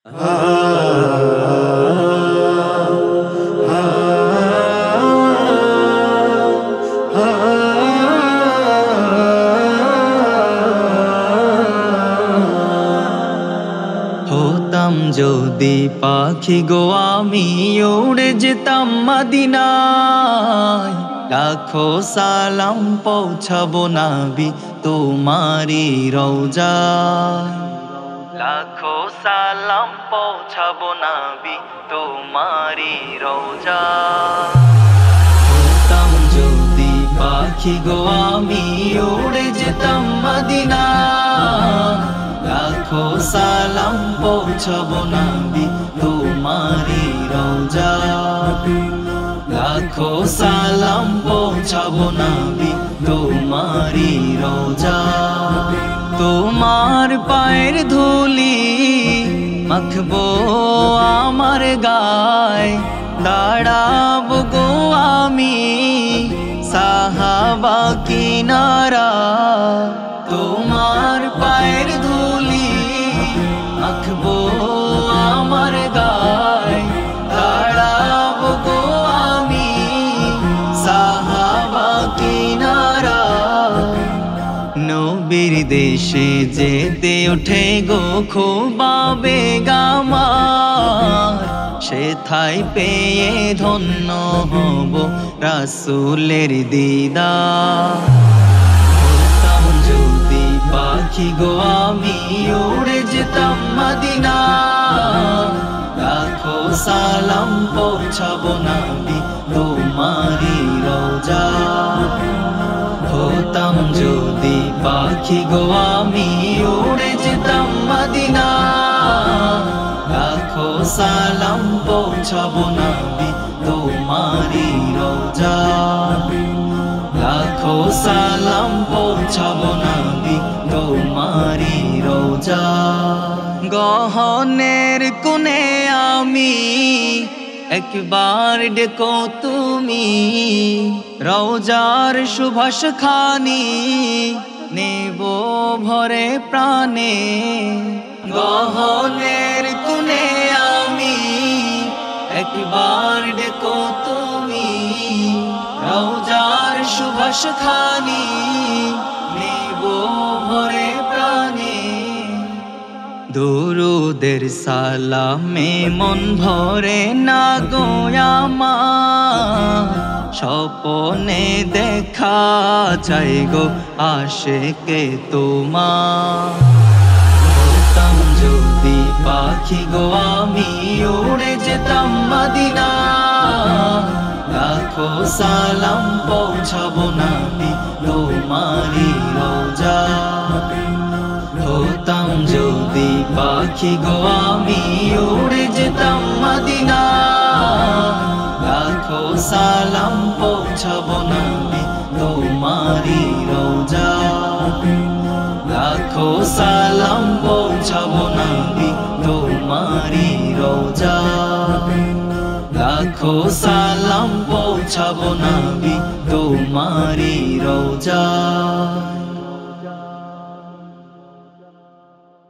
হতাম যদি পাখি গো আমি উড়ে যেতাম মদিনায়, লাখো সালাম পৌঁছাবো নবী তোমারি রওজায়। লাখো সালাম পৌঁছাবো নবী তোমারি রওজায়। হতাম যদি পাখি গো আমি উড়ে যেতাম মদিনায়, লাখো সালাম পৌঁছাবো নবী তোমারি রওজায়। লাখো সালাম পৌঁছাবো নবী তোমারি রওজায়। তোমার পায়ের ধুলি মাখবো আমার গায়, দাঁড়াবো গো আমি সাহাবা কিনারা। তোমার পায়ের ধুলি মাখবো আমার গায়, দাঁড়াবো গো আমি সাহাবা কিনারা। নবীর দেশে যেতে ওঠে গো খুব আবেগ আমার, সেথায় পেয়ে ধন্য হব রাসূলের দিদার। হতাম যদি পাখি গো আমি উড়ে যেতাম মদিনায়, লাখো সালাম পৌঁছাবো নবী তোমারি রওজায়। হতাম যদি পাখি গো আমি উড়ে যেতাম মদিনায়, লাখো সালাম পৌঁছাবো নবী তোমারি রওজায়। লাখো সালাম পৌঁছাবো নবী তোমারি রওজায়। গহনের কোণে আমি একবার ডেকো তুমি, রওজার সুভাষ খানি নেব ভরে প্রাণে। গহনের কোণে আমি একবার ডেকো তুমি, রওজার সুভাষ খানি নেব ভরে প্রাণে। দুরুদের সালামে মন ভরে না গো আমার, স্বপনে দেখা চাই গো আশেকে তোমার। হতাম যদি পাখি গো আমি উড়ে যেতাম মদিনায়, লাখো সালাম পৌঁছাবো নবী তোমারি রওজায়। হতাম যদি পাখি গো আমি উড়ে যেতাম মদিনায়, লাখো সালাম পৌঁছাবো নবী তোমারি রওজায়। লাখো সালাম পৌঁছাবো নবী তোমারি রওজায়। লাখো সালাম পৌঁছাবো নবী তোমারি রওজায়।